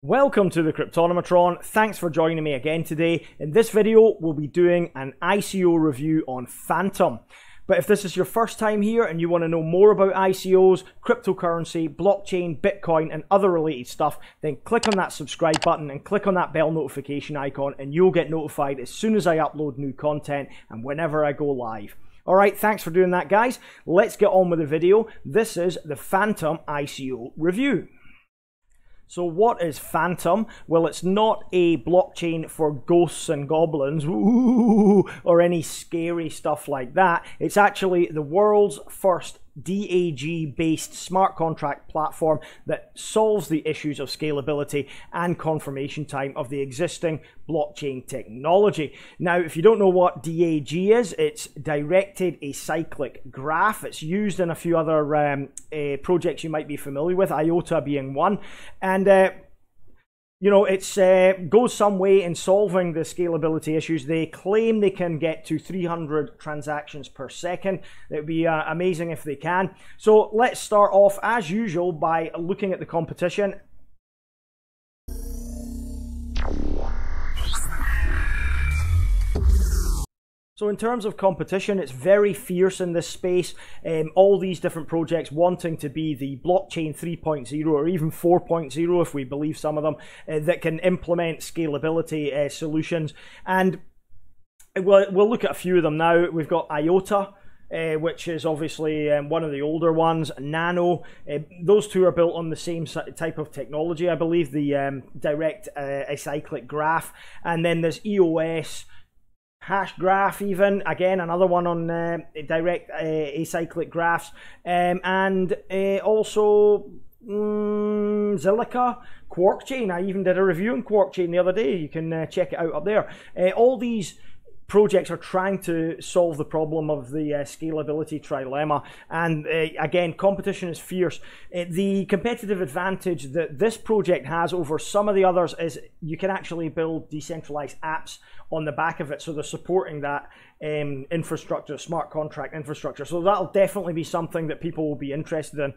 Welcome to the Cryptonomatron. Thanks for joining me again today. In this video, we'll be doing an ICO review on Phantom. But if this is your first time here and you want to know more about ICOs, cryptocurrency, blockchain, Bitcoin, and other related stuff, then click on that subscribe button and click on that bell notification icon and you'll get notified as soon as I upload new content and whenever I go live. Alright, thanks for doing that, guys. Let's get on with the video. This is the Phantom ICO review. So what is Phantom? Well, it's not a blockchain for ghosts and goblins, ooh, or any scary stuff like that. It's actually the world's first DAG-based smart contract platform that solves the issues of scalability and confirmation time of the existing blockchain technology. Now, if you don't know what DAG is, it's directed acyclic graph. It's used in a few other projects you might be familiar with, IOTA being one. And you know, it's goes some way in solving the scalability issues. They claim they can get to 300 transactions per second. It would be amazing if they can. So let's start off, as usual, by looking at the competition. So in terms of competition, it's very fierce in this space. All these different projects wanting to be the blockchain 3.0 or even 4.0 if we believe some of them, that can implement scalability solutions. And we'll look at a few of them now. We've got IOTA, which is obviously one of the older ones. Nano, those two are built on the same type of technology, I believe, the direct acyclic graph. And then there's EOS, Hash Graph, even again another one on direct acyclic graphs, and also Zilliqa, QuarkChain. I even did a review on QuarkChain the other day. You can check it out up there. All these projects are trying to solve the problem of the scalability trilemma, and again, competition is fierce. The competitive advantage that this project has over some of the others is you can actually build decentralized apps on the back of it, so they're supporting that infrastructure, smart contract infrastructure. So that'll definitely be something that people will be interested in.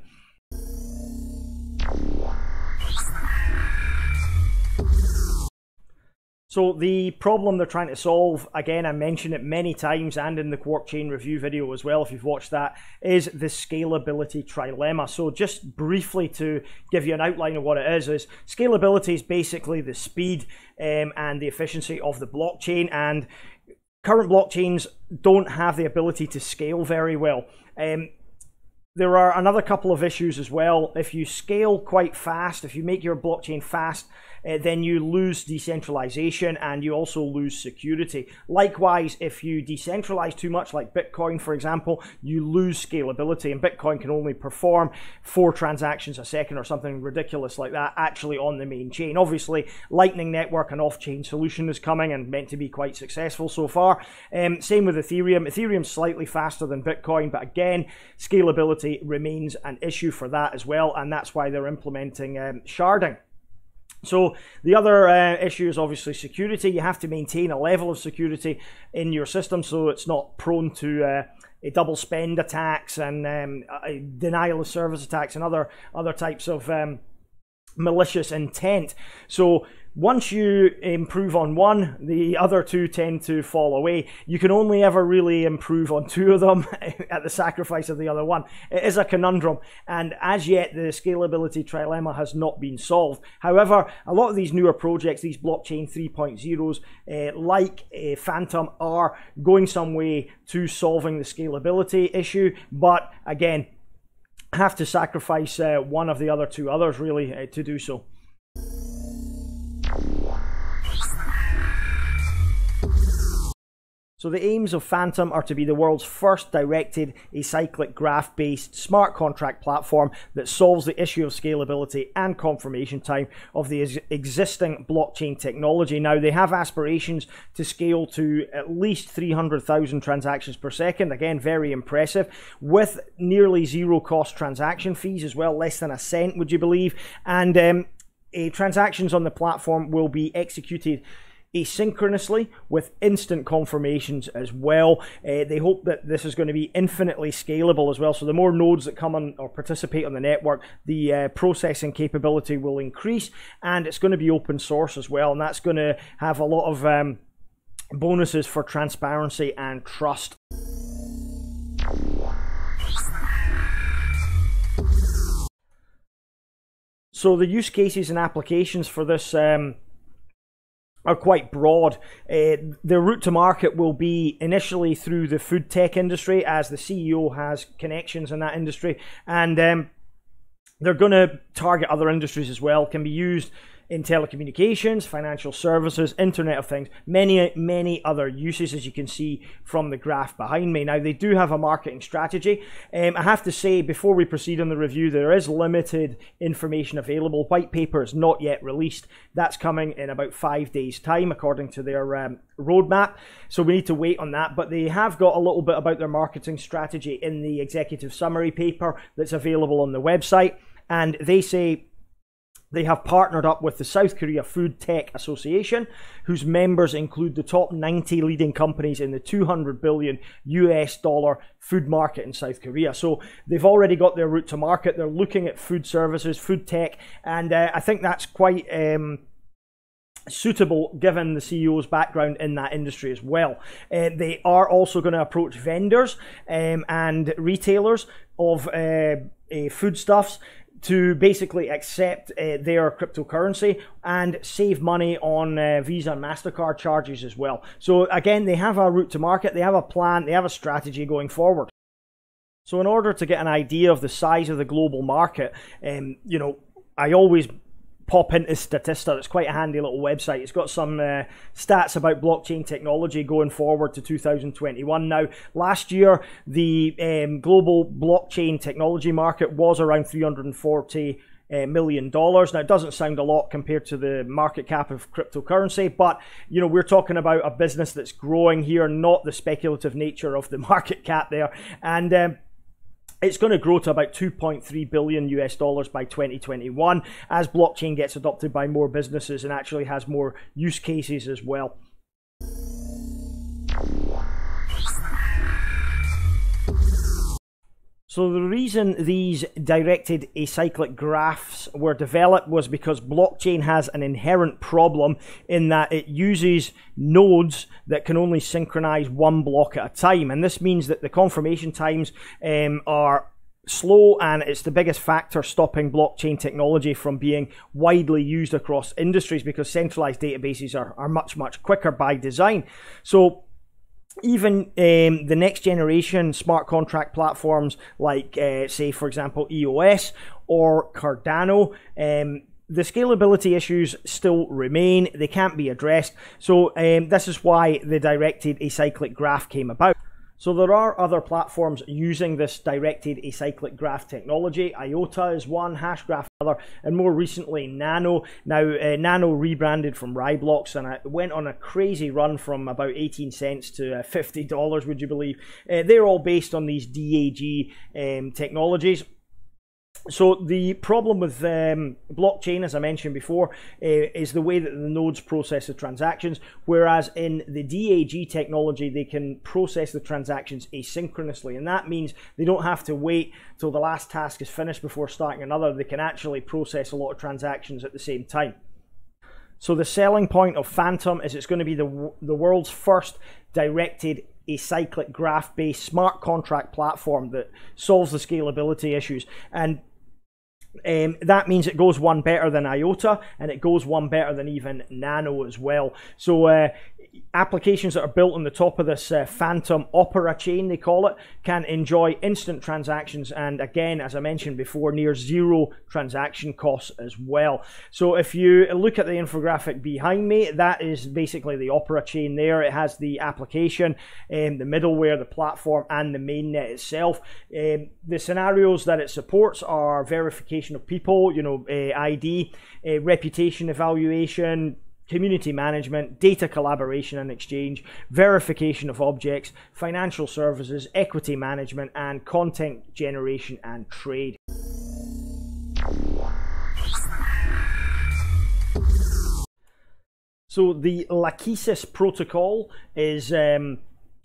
So the problem they're trying to solve, again, I mentioned it many times and in the QuarkChain review video as well, if you've watched that, is the scalability trilemma. So just briefly to give you an outline of what it is scalability is basically the speed and the efficiency of the blockchain, and current blockchains don't have the ability to scale very well. There are another couple of issues as well. If you scale quite fast, if you make your blockchain fast, then you lose decentralization and you also lose security. Likewise, if you decentralize too much, like Bitcoin, for example, you lose scalability, and Bitcoin can only perform 4 transactions a second or something ridiculous like that actually on the main chain. Obviously, Lightning Network, an off-chain solution, is coming and meant to be quite successful so far. Same with Ethereum. Ethereum's slightly faster than Bitcoin, but again, scalability remains an issue for that as well, and that's why they're implementing sharding. So the other issue is obviously security. You have to maintain a level of security in your system so it's not prone to double spend attacks and denial of service attacks and other types of malicious intent. So once you improve on one, the other two tend to fall away. You can only ever really improve on 2 of them at the sacrifice of the other one. It is a conundrum, and as yet the scalability trilemma has not been solved. However, a lot of these newer projects, these blockchain 3.0s, like Phantom, are going some way to solving the scalability issue, but again, have to sacrifice one of the other 2 others really to do so. So the aims of Phantom are to be the world's first directed acyclic graph-based smart contract platform that solves the issue of scalability and confirmation time of the existing blockchain technology. Now, they have aspirations to scale to at least 300,000 transactions per second. Again, very impressive, with nearly 0 cost transaction fees as well, less than a cent, would you believe? And transactions on the platform will be executed asynchronously with instant confirmations as well. They hope that this is going to be infinitely scalable as well. So the more nodes that come on or participate on the network, the processing capability will increase, and it's going to be open source as well. And that's going to have a lot of bonuses for transparency and trust. So the use cases and applications for this are quite broad. The route to market will be initially through the food tech industry, as the CEO has connections in that industry, and they're going to target other industries as well. Can be used in telecommunications, financial services, Internet of Things, many other uses, as you can see from the graph behind me. Now, they do have a marketing strategy. I have to say, before we proceed on the review, there is limited information available. White paper is not yet released. That's coming in about 5 days' time, according to their roadmap. So we need to wait on that. But they have got a little bit about their marketing strategy in the executive summary paper that's available on the website. And they say they have partnered up with the South Korea Food Tech Association, whose members include the top 90 leading companies in the $200 billion US food market in South Korea. So they've already got their route to market. They're looking at food services, food tech, and I think that's quite suitable given the CEO's background in that industry as well. They are also going to approach vendors and retailers of foodstuffs to basically accept their cryptocurrency and save money on Visa and MasterCard charges as well. So again, they have a route to market, they have a plan, they have a strategy going forward. So in order to get an idea of the size of the global market, you know, I always pop into Statista. It's quite a handy little website. It's got some stats about blockchain technology going forward to 2021. Now, last year, the global blockchain technology market was around $340 million. Now, it doesn't sound a lot compared to the market cap of cryptocurrency, but you know, we're talking about a business that's growing here, not the speculative nature of the market cap there. And it's going to grow to about $2.3 billion US by 2021 as blockchain gets adopted by more businesses and actually has more use cases as well. So the reason these directed acyclic graphs were developed was because blockchain has an inherent problem in that it uses nodes that can only synchronize one block at a time. And this means that the confirmation times are slow, and it's the biggest factor stopping blockchain technology from being widely used across industries, because centralized databases are much quicker by design. So even the next generation smart contract platforms like, say, for example, EOS or Cardano, the scalability issues still remain. They can't be addressed. So this is why the directed acyclic graph came about. So there are other platforms using this directed acyclic graph technology. IOTA is one, Hashgraph another, and more recently Nano. Now Nano rebranded from Ryblox, and it went on a crazy run from about 18 cents to $50, would you believe? They're all based on these DAG technologies. So the problem with blockchain, as I mentioned before, is the way that the nodes process the transactions, whereas in the DAG technology, they can process the transactions asynchronously, and that means they don't have to wait till the last task is finished before starting another. They can actually process a lot of transactions at the same time. So the selling point of Phantom is it's going to be the world's first directed acyclic graph-based smart contract platform that solves the scalability issues. And that means it goes one better than IOTA, and it goes one better than even Nano as well. So applications that are built on the top of this Phantom Opera chain, they call it, can enjoy instant transactions, and again, as I mentioned before, near zero transaction costs as well. So if you look at the infographic behind me, that is basically the Opera chain there. It has the application, the middleware, the platform, and the mainnet itself. The scenarios that it supports are verification of people, you know, ID, reputation evaluation, community management, data collaboration and exchange, verification of objects, financial services, equity management, and content generation and trade. So the Lachesis protocol is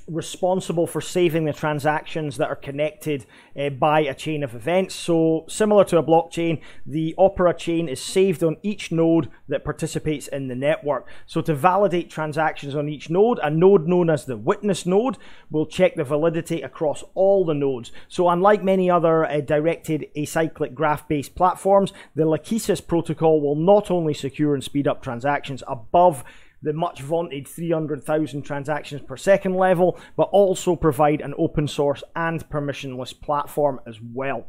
responsible for saving the transactions that are connected by a chain of events. So similar to a blockchain, the Opera chain is saved on each node that participates in the network. So to validate transactions on each node, a node known as the witness node will check the validity across all the nodes. So unlike many other directed acyclic graph-based platforms, the Lachesis protocol will not only secure and speed up transactions above the much vaunted 300,000 transactions per second level, but also provide an open source and permissionless platform as well.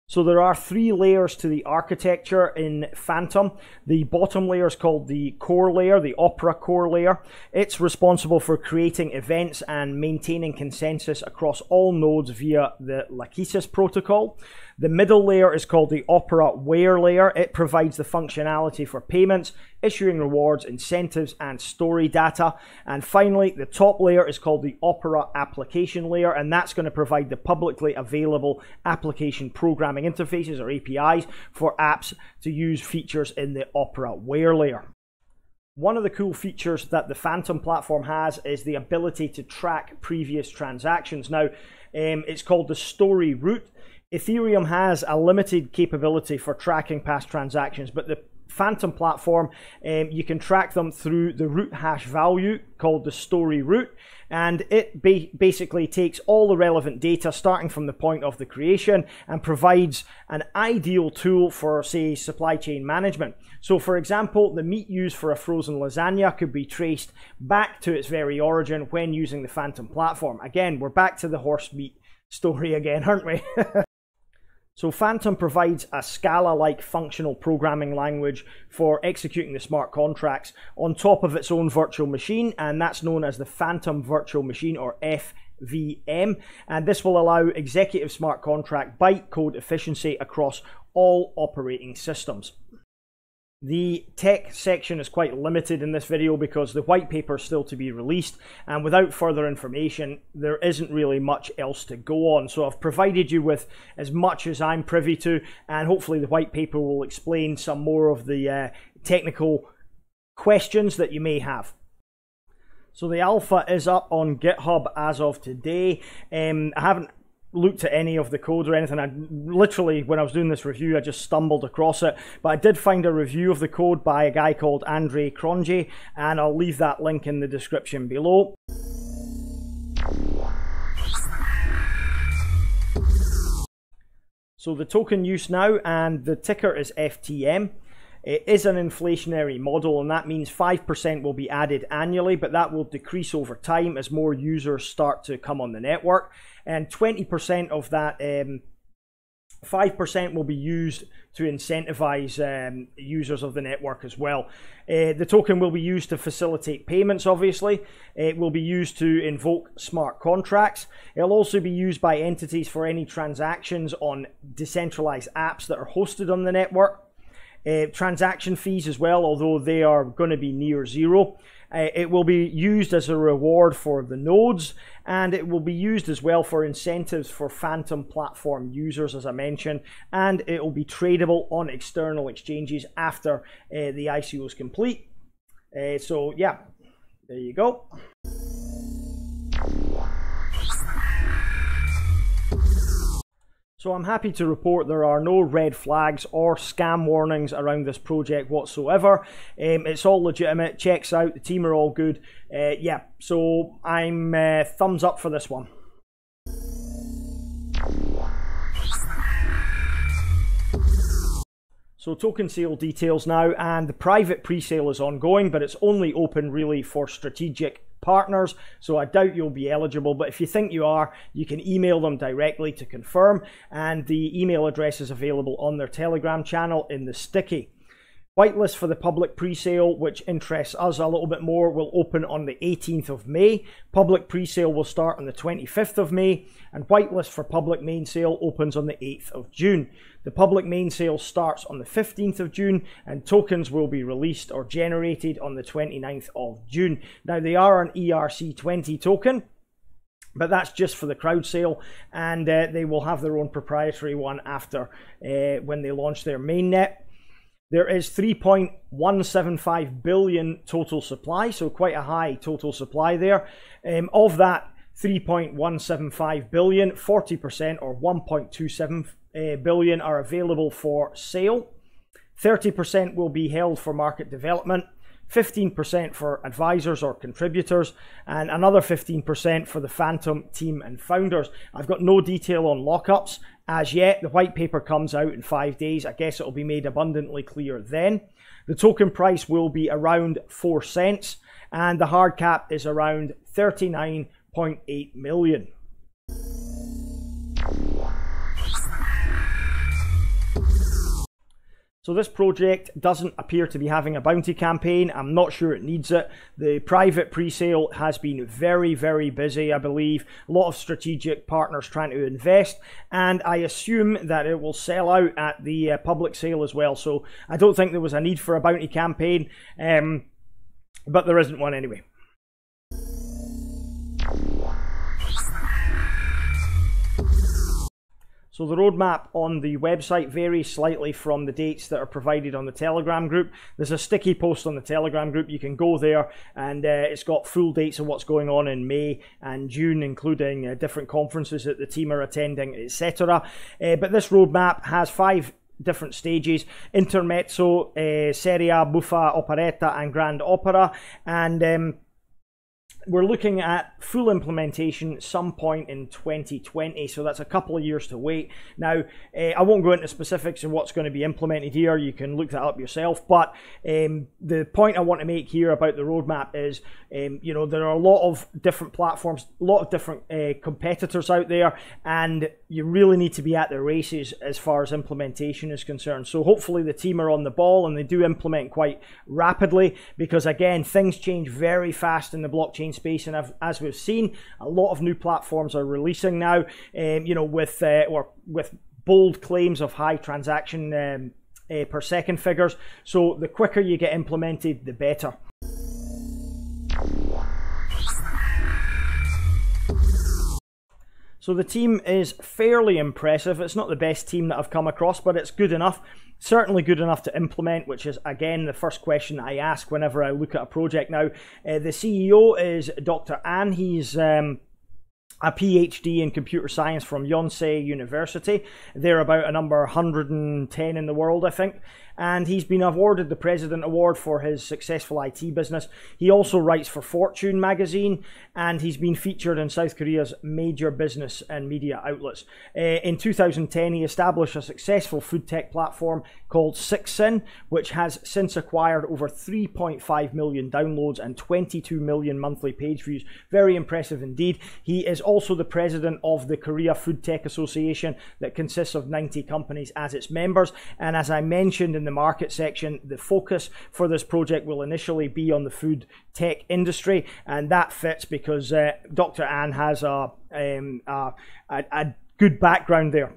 So there are 3 layers to the architecture in Phantom. The bottom layer is called the core layer, the Opera core layer. It's responsible for creating events and maintaining consensus across all nodes via the Lachesis protocol. The middle layer is called the Opera Where layer. It provides the functionality for payments, issuing rewards, incentives, and story data. And finally, the top layer is called the Opera Application layer, and that's going to provide the publicly available application programming interfaces or APIs for apps to use features in the Opera Where layer. One of the cool features that the Phantom platform has is the ability to track previous transactions. Now, it's called the story route. Ethereum has a limited capability for tracking past transactions, but the Phantom platform, you can track them through the root hash value called the story root, and it basically takes all the relevant data starting from the point of the creation and provides an ideal tool for, say, supply chain management. So for example, the meat used for a frozen lasagna could be traced back to its very origin when using the Phantom platform. Again, we're back to the horse meat story again, aren't we? So Phantom provides a Scala-like functional programming language for executing the smart contracts on top of its own virtual machine, and that's known as the Phantom Virtual Machine, or FVM. And this will allow executive smart contract bytecode efficiency across all operating systems. The tech section is quite limited in this video because the white paper is still to be released, and without further information there isn't really much else to go on. So I've provided you with as much as I'm privy to, and hopefully the white paper will explain some more of the technical questions that you may have. So the alpha is up on GitHub as of today. I haven't looked at any of the code or anything. I literally, when I was doing this review, I just stumbled across it, but I did find a review of the code by a guy called Cronje, and I'll leave that link in the description below. So the token use now, and the ticker is FTM. It is an inflationary model, and that means 5% will be added annually, but that will decrease over time as more users start to come on the network. And 20% of that 5% will be used to incentivize users of the network as well. The token will be used to facilitate payments, obviously. It will be used to invoke smart contracts. It'll also be used by entities for any transactions on decentralized apps that are hosted on the network. Transaction fees as well, although they are going to be near zero. It will be used as a reward for the nodes, and it will be used as well for incentives for Phantom platform users, as I mentioned, and it will be tradable on external exchanges after the ICO is complete. So yeah, there you go. So I'm happy to report there are no red flags or scam warnings around this project whatsoever. It's all legitimate, checks out, the team are all good. Yeah, so I'm thumbs up for this one. So token sale details now, and the private pre-sale is ongoing, but it's only open really for strategic partners, so I doubt you'll be eligible, but if you think you are, you can email them directly to confirm, and the email address is available on their Telegram channel in the sticky. Whitelist for the public pre-sale, which interests us a little bit more, will open on the 18th of May. Public pre-sale will start on the 25th of May, and whitelist for public main sale opens on the 8th of June. The public main sale starts on the 15th of June, and tokens will be released or generated on the 29th of June. Now, they are an ERC20 token, but that's just for the crowd sale, and they will have their own proprietary one after when they launch their mainnet. There is 3.175 billion total supply, so quite a high total supply there. Of that 3.175 billion, 40% or 1.27 billion are available for sale. 30% will be held for market development, 15% for advisors or contributors, and another 15% for the Phantom team and founders. I've got no detail on lockups as yet. The white paper comes out in 5 days. I guess it will be made abundantly clear then. The token price will be around 4 cents, and the hard cap is around 39.8 million. So this project doesn't appear to be having a bounty campaign. I'm not sure it needs it. The private pre-sale has been very, very busy, I believe. A lot of strategic partners trying to invest, and I assume that it will sell out at the public sale as well. So I don't think there was a need for a bounty campaign, but there isn't one anyway. So the roadmap on the website varies slightly from the dates that are provided on the Telegram group. There's a sticky post on the Telegram group. You can go there, and it's got full dates of what's going on in May and June, including different conferences that the team are attending, etc. But this roadmap has 5 different stages: intermezzo, seria, buffa, operetta, and grand opera. And we're looking at full implementation some point in 2020, so that's a couple of years to wait. Now, I won't go into specifics of what's going to be implemented here. You can look that up yourself. But the point I want to make here about the roadmap is, you know, there are a lot of different platforms, a lot of different competitors out there, and you really need to be at the races as far as implementation is concerned. So hopefully the team are on the ball and they do implement quite rapidly, because again, things change very fast in the blockchain space, and as we've seen, a lot of new platforms are releasing now, you know, with bold claims of high transaction per second figures. So the quicker you get implemented, the better. So the team is fairly impressive. It's not the best team that I've come across, but it's good enough. Certainly good enough to implement, which is, again, the first question I ask whenever I look at a project. Now, the CEO is Dr. An. He's a PhD in computer science from Yonsei University. They're about a number 110 in the world, I think. And he's been awarded the President Award for his successful IT business. He also writes for Fortune magazine, and he's been featured in South Korea's major business and media outlets. In 2010, he established a successful food tech platform called Sixin, which has since acquired over 3.5 million downloads and 22 million monthly page views. Very impressive indeed. He is also the president of the Korea Food Tech Association, that consists of 90 companies as its members. And as I mentioned in the market section, the focus for this project will initially be on the food tech industry, and that fits because Dr. An has a good background there.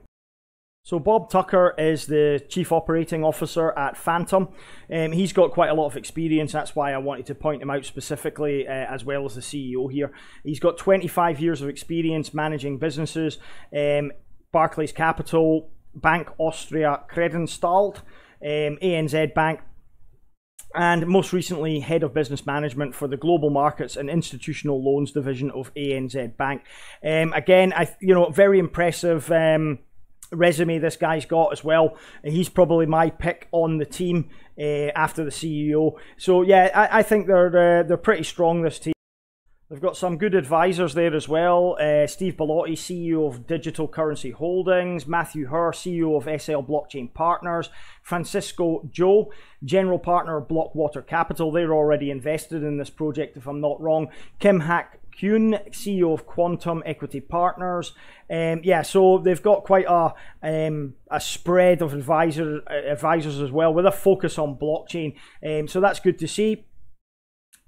So Bob Tucker is the Chief Operating Officer at Phantom. He's got quite a lot of experience. That's why I wanted to point him out specifically, as well as the CEO here. He's got 25 years of experience managing businesses, Barclays Capital, Bank Austria Credenstalt, ANZ Bank, and most recently head of business management for the global markets and institutional loans division of ANZ Bank. Again, very impressive resume this guy's got as well. He's probably my pick on the team after the CEO. So yeah, I think they're pretty strong, this team. They've got some good advisors there as well. Steve Bellotti, CEO of Digital Currency Holdings. Matthew Herr, CEO of SL Blockchain Partners. Francisco Joe, General Partner of Blockwater Capital. They're already invested in this project, if I'm not wrong. Kim Hak Kuhn, CEO of Quantum Equity Partners. Yeah, so they've got quite a spread of advisors as well, with a focus on blockchain. So that's good to see.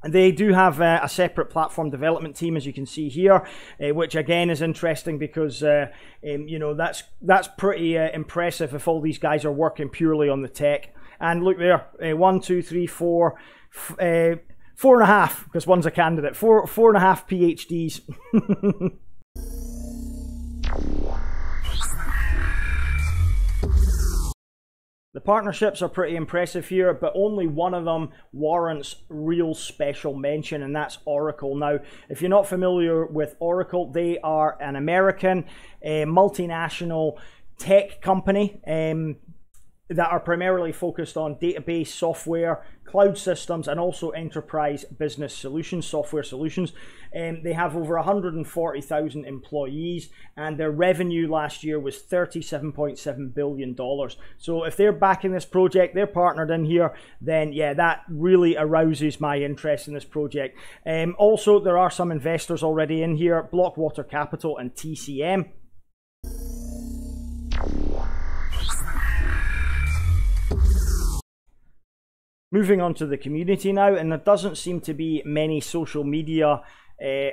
They do have a separate platform development team, as you can see here, which again is interesting because that's pretty impressive if all these guys are working purely on the tech. And look there, 1, 2, 3, 4, 4.5, because one's a candidate. 4.5 PhDs. The partnerships are pretty impressive here, but only one of them warrants real special mention, and that's Oracle. Now, if you're not familiar with Oracle, they are an American multinational tech company that are primarily focused on database software, cloud systems, and also enterprise business solutions, software solutions. They have over 140,000 employees, and their revenue last year was $37.7 billion. So if they're backing this project, they're partnered in here, then yeah, that really arouses my interest in this project. Also, there are some investors already in here, Blockwater Capital and TCM. Moving on to the community now, and there doesn't seem to be many social media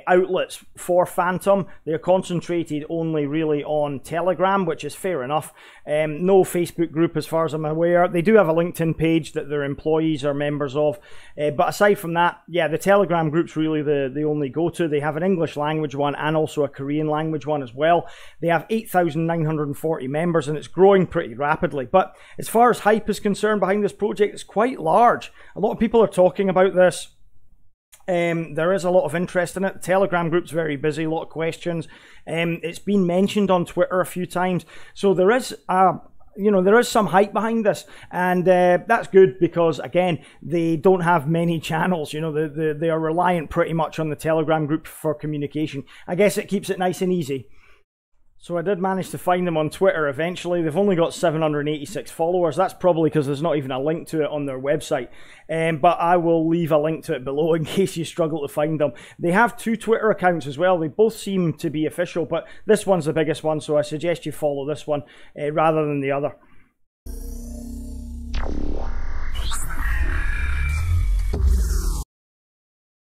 outlets for Phantom. They're concentrated only really on Telegram, which is fair enough. No Facebook group as far as I'm aware. They do have a LinkedIn page that their employees are members of, but aside from that, yeah, the Telegram group's really the only go-to. They have an English language one and also a Korean language one as well. They have 8,940 members, and it's growing pretty rapidly. But as far as hype is concerned behind this project, it's quite large. A lot of people are talking about this. There is a lot of interest in it. The Telegram group's very busy, a lot of questions. It's been mentioned on Twitter a few times, so there is there is some hype behind this, and that's good because again, they don't have many channels. They are reliant pretty much on the Telegram group for communication. I guess it keeps it nice and easy. So I did manage to find them on Twitter eventually. They've only got 786 followers. That's probably because there's not even a link to it on their website. But I will leave a link to it below in case you struggle to find them. They have 2 Twitter accounts as well. They both seem to be official, but this one's the biggest one, so I suggest you follow this one rather than the other.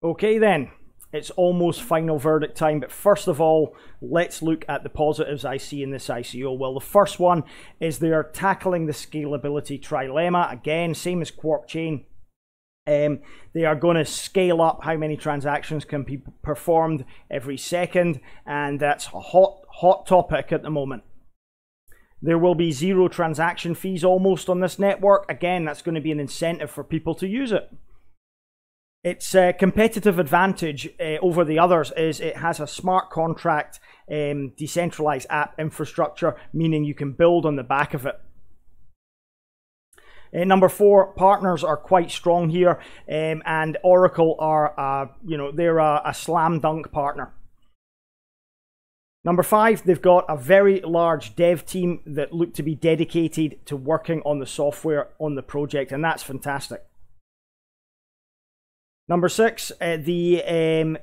Okay then. It's almost final verdict time, but first of all, let's look at the positives I see in this ICO. Well, the first one is they are tackling the scalability trilemma. Again, same as Quark Chain. They are going to scale up how many transactions can be performed every second, and that's a hot topic at the moment. There will be 0 transaction fees almost on this network. Again, that's going to be an incentive for people to use it. Its competitive advantage over the others is it has a smart contract decentralized app infrastructure, meaning you can build on the back of it. Number 4, partners are quite strong here, and Oracle are, they're a slam dunk partner. Number 5, they've got a very large dev team that look to be dedicated to working on the software on the project, and that's fantastic. Number 6, the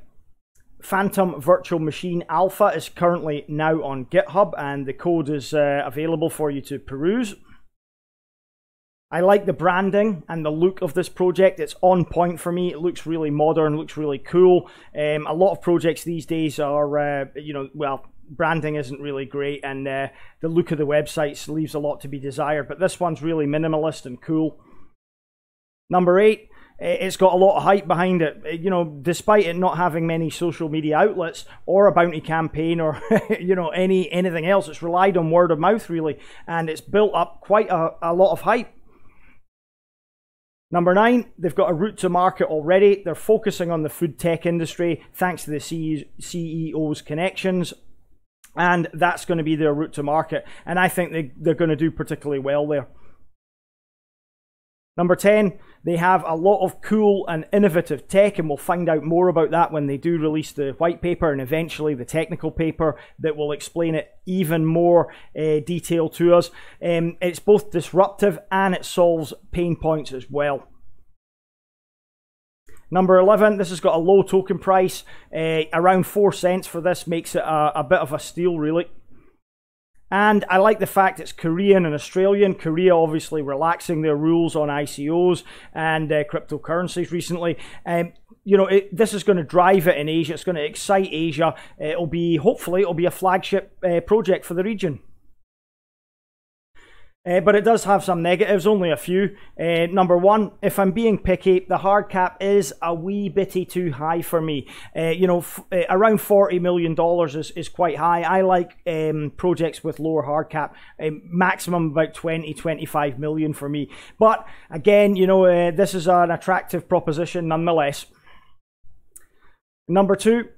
Phantom Virtual Machine Alpha is currently now on GitHub, and the code is available for you to peruse. I like the branding and the look of this project. It's on point for me. It looks really modern, looks really cool. A lot of projects these days are, well, branding isn't really great, and the look of the websites leaves a lot to be desired, but this one's really minimalist and cool. Number 8, it's got a lot of hype behind it. Despite it not having many social media outlets or a bounty campaign or anything else, it's relied on word of mouth really, and it's built up quite a lot of hype. Number 9, they've got a route to market already. They're focusing on the food tech industry thanks to the CEO's connections, and that's going to be their route to market, and I think they're going to do particularly well there. Number 10, they have a lot of cool and innovative tech, and we'll find out more about that when they do release the white paper and eventually the technical paper that will explain it even more detail to us. It's both disruptive and it solves pain points as well. Number 11, this has got a low token price. Around 4 cents for this makes it a bit of a steal really. And I like the fact it's Korean and Australian. Korea obviously relaxing their rules on ICOs and cryptocurrencies recently. This is going to drive it in Asia. It's going to excite Asia. Hopefully it'll be a flagship project for the region. But it does have some negatives, only a few. Number one, if I'm being picky, the hard cap is a wee bitty too high for me. You know, around $40 million is quite high. I like projects with lower hard cap, maximum about 20-25 million for me. But again, you know, this is an attractive proposition nonetheless. Number two,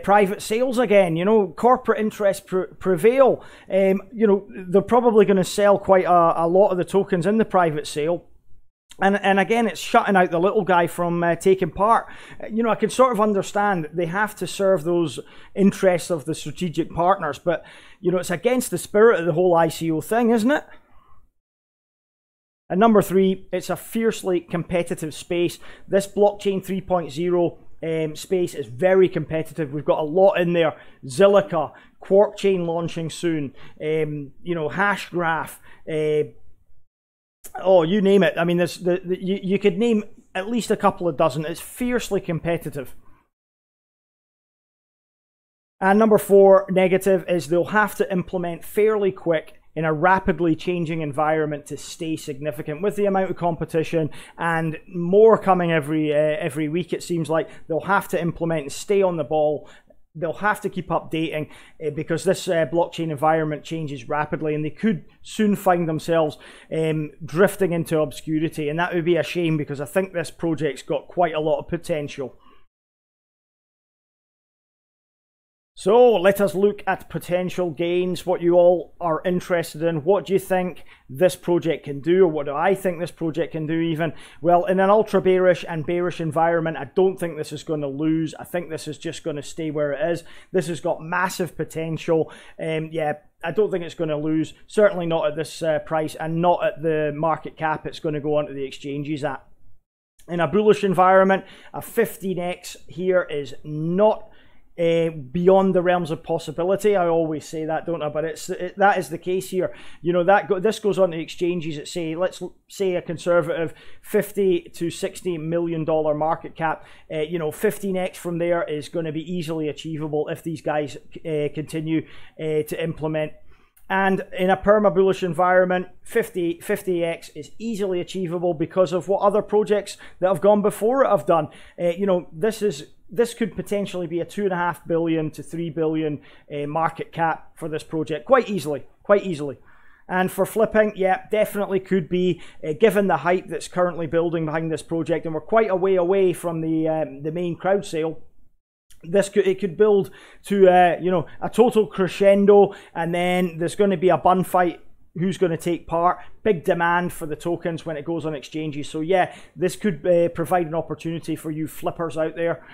private sales again. You know, corporate interests prevail. You know, they're probably going to sell quite a lot of the tokens in the private sale. And again, it's shutting out the little guy from taking part. You know, I can sort of understand they have to serve those interests of the strategic partners, but, you know, it's against the spirit of the whole ICO thing, isn't it? And number three, it's a fiercely competitive space. This blockchain 3.0 space is very competitive. We've got a lot in there. Zilliqa, Quark Chain launching soon, you know, Hashgraph, oh, you name it. I mean, there's you could name at least a couple of dozen. It's fiercely competitive. And number four, negative, is they'll have to implement fairly quick in a rapidly changing environment to stay significant. With the amount of competition and more coming every week, it seems like they'll have to implement and stay on the ball. They'll have to keep updating because this blockchain environment changes rapidly, and they could soon find themselves drifting into obscurity, and that would be a shame because I think this project's got quite a lot of potential. So let us look at potential gains, what you all are interested in. What do you think this project can do, or what do I think this project can do even? Well, in an ultra bearish and bearish environment, I don't think this is going to lose. I think this is just going to stay where it is. This has got massive potential. Yeah, I don't think it's going to lose, certainly not at this price and not at the market cap it's going to go onto the exchanges at. In a bullish environment, a 15x here is not beyond the realms of possibility. I always say that, don't I? But that is the case here. You know, this goes on the exchanges at, say, let's say a conservative $50 to $60 million market cap. You know, 15x from there is going to be easily achievable if these guys continue to implement. And in a perma-bullish environment, 50x is easily achievable because of what other projects that have gone before it have done. You know, this could potentially be a $2.5 billion to $3 billion market cap for this project, quite easily. And for flipping, yeah, definitely could be, given the hype that's currently building behind this project, and we're quite a way away from the main crowd sale. It could build to you know, a total crescendo, and then there's going to be a bun fight. Who's going to take part? Big demand for the tokens when it goes on exchanges. So yeah, this could provide an opportunity for you flippers out there.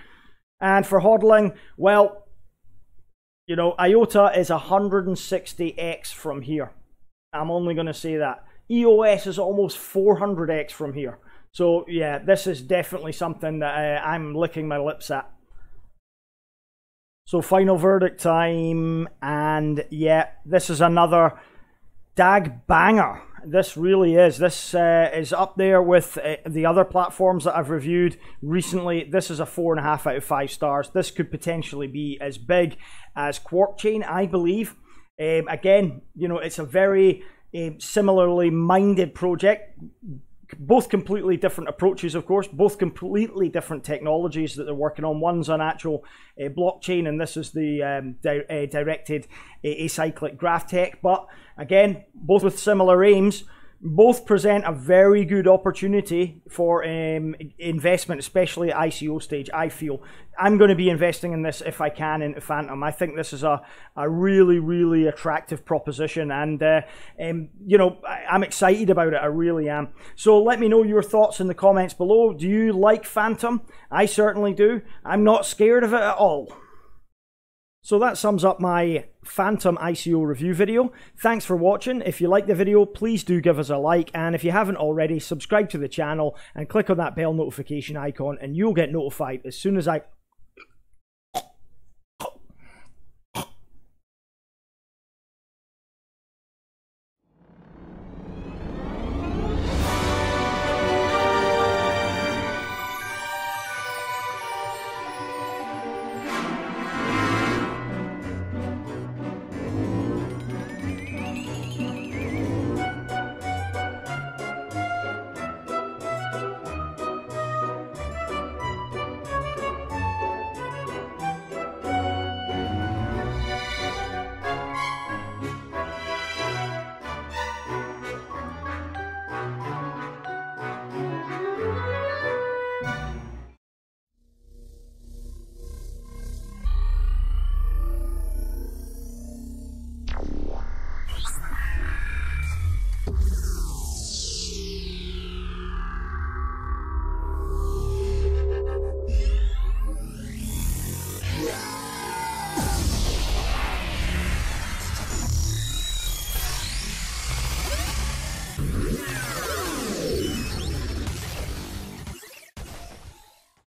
And for hodling, well, you know, IOTA is 160x from here. I'm only going to say that. EOS is almost 400x from here. So yeah, this is definitely something that I'm licking my lips at. So final verdict time, and yeah, this is another DAG banger. This really is. This is up there with the other platforms that I've reviewed recently. This is a 4.5 out of 5 stars. This could potentially be as big as Quark Chain, I believe. Again, you know, it's a very similarly minded project. Both completely different approaches, of course, both completely different technologies that they're working on. One's an actual blockchain, and this is the directed acyclic graph tech. But again, both with similar aims, both present a very good opportunity for investment, especially at ICO stage. I feel I'm going to be investing in this if I can into Phantom. I think this is a really, really attractive proposition, and you know, I'm excited about it. I really am. So let me know your thoughts in the comments below. Do you like Phantom? I certainly do. I'm not scared of it at all. So that sums up my Phantom ICO review video. Thanks for watching. If you liked the video, please do give us a like, and if you haven't already, subscribe to the channel and click on that bell notification icon, and you'll get notified as soon as I